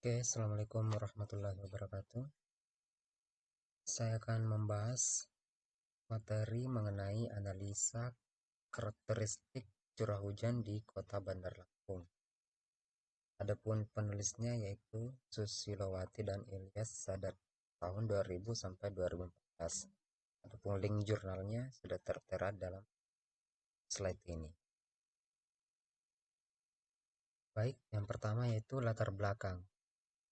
Oke, Assalamualaikum warahmatullahi wabarakatuh. Saya akan membahas materi mengenai analisa karakteristik curah hujan di Kota Bandar Lampung. Adapun penulisnya yaitu Susilowati dan Ilyas Sadat tahun 2000 sampai 2014. Adapun link jurnalnya sudah tertera dalam slide ini. Baik, yang pertama yaitu latar belakang.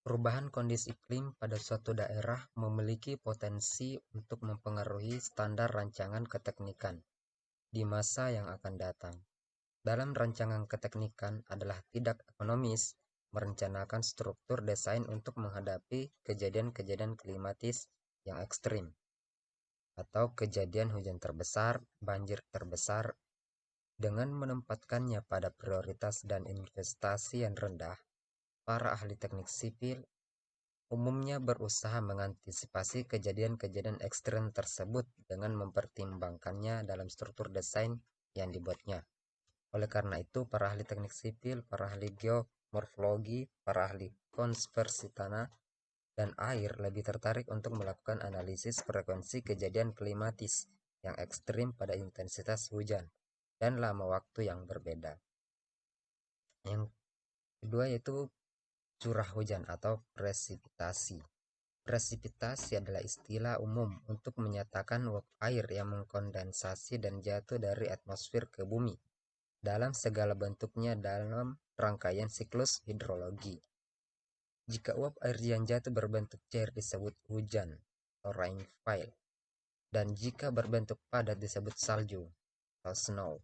Perubahan kondisi iklim pada suatu daerah memiliki potensi untuk mempengaruhi standar rancangan keteknikan di masa yang akan datang. Dalam rancangan keteknikan adalah tidak ekonomis merencanakan struktur desain untuk menghadapi kejadian-kejadian klimatis yang ekstrim atau kejadian hujan terbesar, banjir terbesar dengan menempatkannya pada prioritas dan investasi yang rendah. Para ahli teknik sipil umumnya berusaha mengantisipasi kejadian-kejadian ekstrem tersebut dengan mempertimbangkannya dalam struktur desain yang dibuatnya. Oleh karena itu, para ahli teknik sipil, para ahli geomorfologi, para ahli konversi tanah dan air lebih tertarik untuk melakukan analisis frekuensi kejadian klimatis yang ekstrim pada intensitas hujan dan lama waktu yang berbeda. Yang kedua yaitu curah hujan atau presipitasi. Presipitasi adalah istilah umum untuk menyatakan uap air yang mengkondensasi dan jatuh dari atmosfer ke bumi dalam segala bentuknya dalam rangkaian siklus hidrologi. Jika uap air yang jatuh berbentuk cair disebut hujan atau rainfall, dan jika berbentuk padat disebut salju atau snow.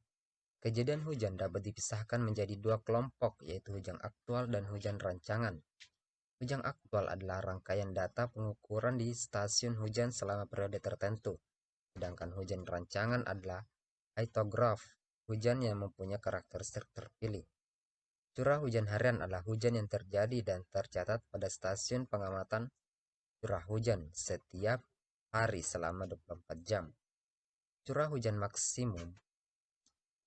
Kejadian hujan dapat dipisahkan menjadi dua kelompok, yaitu hujan aktual dan hujan rancangan. Hujan aktual adalah rangkaian data pengukuran di stasiun hujan selama periode tertentu, sedangkan hujan rancangan adalah hydrograph, hujan yang mempunyai karakteristik terpilih. Curah hujan harian adalah hujan yang terjadi dan tercatat pada stasiun pengamatan curah hujan setiap hari selama 24 jam. Curah hujan maksimum.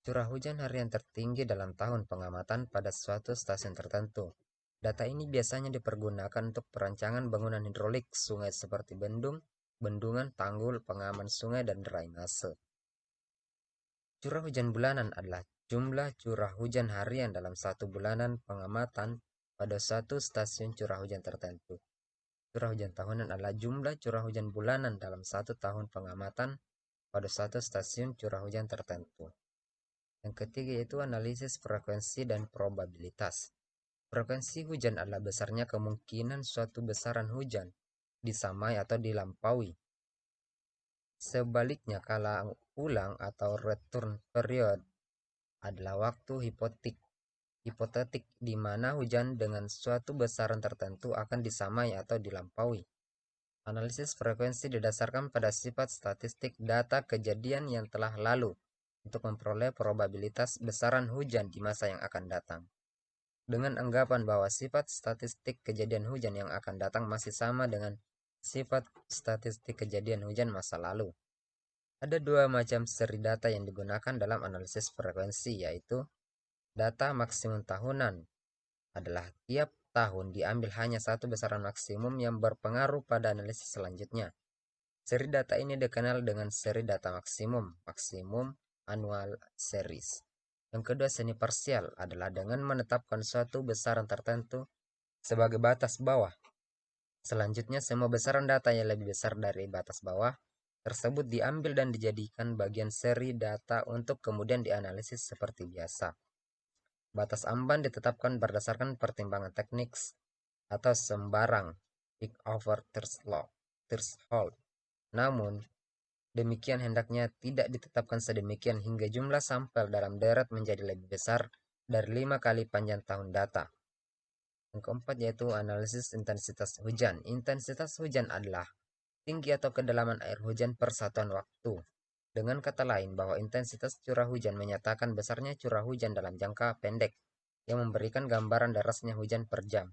Curah hujan harian tertinggi dalam tahun pengamatan pada suatu stasiun tertentu. Data ini biasanya dipergunakan untuk perancangan bangunan hidrolik sungai seperti bendung, bendungan, tanggul, pengaman sungai, dan drainase. Curah hujan bulanan adalah jumlah curah hujan harian dalam satu bulanan pengamatan pada suatu stasiun curah hujan tertentu. Curah hujan tahunan adalah jumlah curah hujan bulanan dalam satu tahun pengamatan pada suatu stasiun curah hujan tertentu. Yang ketiga yaitu analisis frekuensi dan probabilitas. Frekuensi hujan adalah besarnya kemungkinan suatu besaran hujan disamai atau dilampaui. Sebaliknya, kala ulang atau return period adalah waktu hipotetik di mana hujan dengan suatu besaran tertentu akan disamai atau dilampaui. Analisis frekuensi didasarkan pada sifat statistik data kejadian yang telah lalu untuk memperoleh probabilitas besaran hujan di masa yang akan datang. Dengan anggapan bahwa sifat statistik kejadian hujan yang akan datang masih sama dengan sifat statistik kejadian hujan masa lalu. Ada dua macam seri data yang digunakan dalam analisis frekuensi, yaitu data maksimum tahunan adalah tiap tahun diambil hanya satu besaran maksimum yang berpengaruh pada analisis selanjutnya. Seri data ini dikenal dengan seri data maksimum, annual series. Yang kedua, semi parsial adalah dengan menetapkan suatu besaran tertentu sebagai batas bawah. Selanjutnya, semua besaran data yang lebih besar dari batas bawah tersebut diambil dan dijadikan bagian seri data untuk kemudian dianalisis seperti biasa. Batas ambang ditetapkan berdasarkan pertimbangan teknik atau sembarang peak over threshold. Namun, demikian hendaknya tidak ditetapkan sedemikian hingga jumlah sampel dalam deret menjadi lebih besar dari 5 kali panjang tahun data. Yang keempat yaitu analisis intensitas hujan. Intensitas hujan adalah tinggi atau kedalaman air hujan per satuan waktu. Dengan kata lain bahwa intensitas curah hujan menyatakan besarnya curah hujan dalam jangka pendek yang memberikan gambaran derasnya hujan per jam.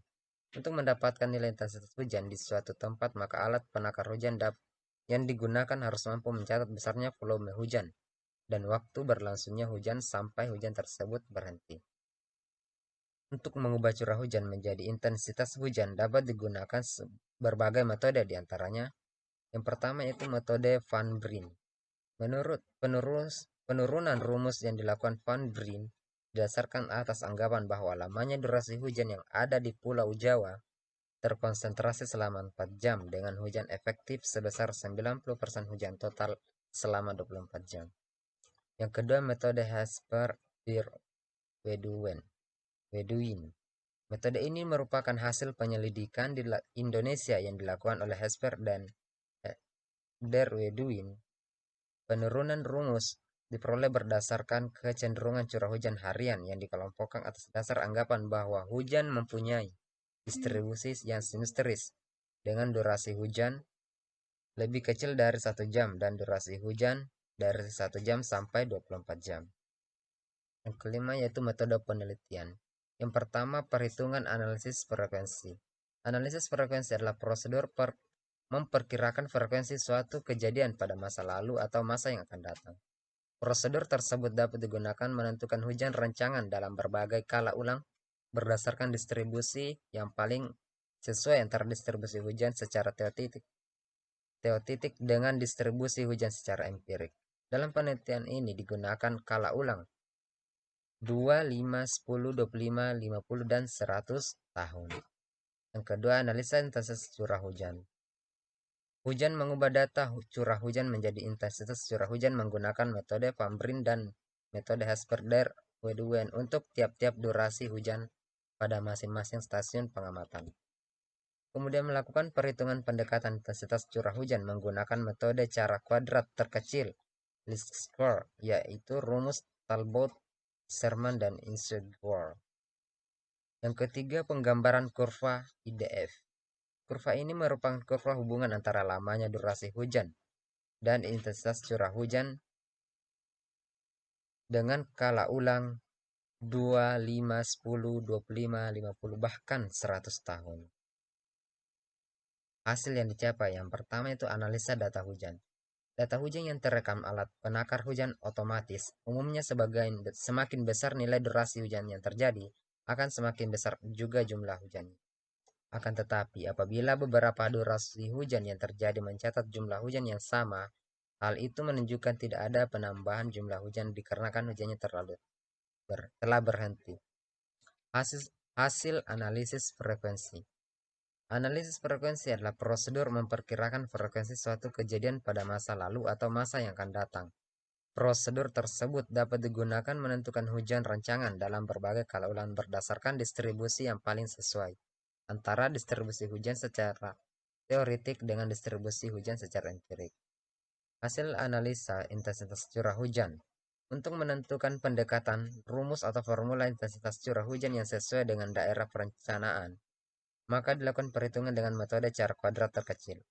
Untuk mendapatkan nilai intensitas hujan di suatu tempat, maka alat penakar hujan yang digunakan harus mampu mencatat besarnya volume hujan dan waktu berlangsungnya hujan sampai hujan tersebut berhenti. Untuk mengubah curah hujan menjadi intensitas hujan dapat digunakan berbagai metode, diantaranya yang pertama yaitu metode Van Brien. Menurut penurunan rumus yang dilakukan Van Brien didasarkan atas anggapan bahwa lamanya durasi hujan yang ada di Pulau Jawa terkonsentrasi selama 4 jam dengan hujan efektif sebesar 90% hujan total selama 24 jam. Yang kedua metode Hesper-Weduin. Metode ini merupakan hasil penyelidikan di Indonesia yang dilakukan oleh Hesper dan Derwedin. Penurunan rumus diperoleh berdasarkan kecenderungan curah hujan harian yang dikelompokkan atas dasar anggapan bahwa hujan mempunyai distribusi yang simetris dengan durasi hujan lebih kecil dari 1 jam dan durasi hujan dari 1 jam sampai 24 jam. Yang kelima yaitu metode penelitian. Yang pertama, perhitungan analisis frekuensi. Analisis frekuensi adalah prosedur memperkirakan frekuensi suatu kejadian pada masa lalu atau masa yang akan datang. Prosedur tersebut dapat digunakan menentukan hujan rancangan dalam berbagai kala ulang berdasarkan distribusi yang paling sesuai antara distribusi hujan secara teoretik dengan distribusi hujan secara empirik. Dalam penelitian ini digunakan kala ulang 2, 5, 10, 25, 50, dan 100 tahun. Yang kedua, analisa intensitas curah hujan. Hujan mengubah data curah hujan menjadi intensitas curah hujan menggunakan metode Van Brien dan metode Hesper-Derwedin untuk tiap-tiap durasi hujan pada masing-masing stasiun pengamatan. Kemudian melakukan perhitungan pendekatan intensitas curah hujan menggunakan metode cara kuadrat terkecil least square, yaitu rumus Talbot, Sherman, dan Insegor. Yang ketiga, penggambaran kurva IDF. Kurva ini merupakan kurva hubungan antara lamanya durasi hujan dan intensitas curah hujan dengan kala ulang 2, 5, 10, 25, 50, bahkan 100 tahun. Hasil yang dicapai yang pertama itu analisa data hujan. Data hujan yang terekam alat penakar hujan otomatis umumnya semakin besar nilai durasi hujan yang terjadi, akan semakin besar juga jumlah hujannya. Akan tetapi, apabila beberapa durasi hujan yang terjadi mencatat jumlah hujan yang sama, hal itu menunjukkan tidak ada penambahan jumlah hujan dikarenakan hujannya telah berhenti. Hasil analisis frekuensi. Analisis frekuensi adalah prosedur memperkirakan frekuensi suatu kejadian pada masa lalu atau masa yang akan datang. Prosedur tersebut dapat digunakan menentukan hujan rancangan dalam berbagai kala ulang berdasarkan distribusi yang paling sesuai antara distribusi hujan secara teoretik dengan distribusi hujan secara empirik. Hasil analisa intensitas curah hujan. Untuk menentukan pendekatan, rumus atau formula intensitas curah hujan yang sesuai dengan daerah perencanaan, maka dilakukan perhitungan dengan metode cara kuadrat terkecil,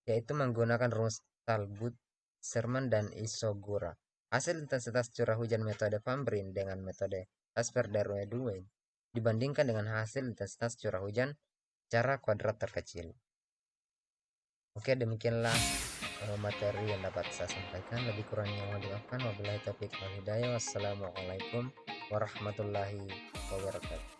yaitu menggunakan rumus Talbot, Sherman, dan Isogura. Hasil intensitas curah hujan metode Van Brien dengan metode Hesper-Derwedin dibandingkan dengan hasil intensitas curah hujan cara kuadrat terkecil. Oke, demikianlah materi yang dapat saya sampaikan. Lebih kurangnya mohon dimaafkan. Wabillahi taufiq wal hidayah. Wassalamualaikum warahmatullahi wabarakatuh.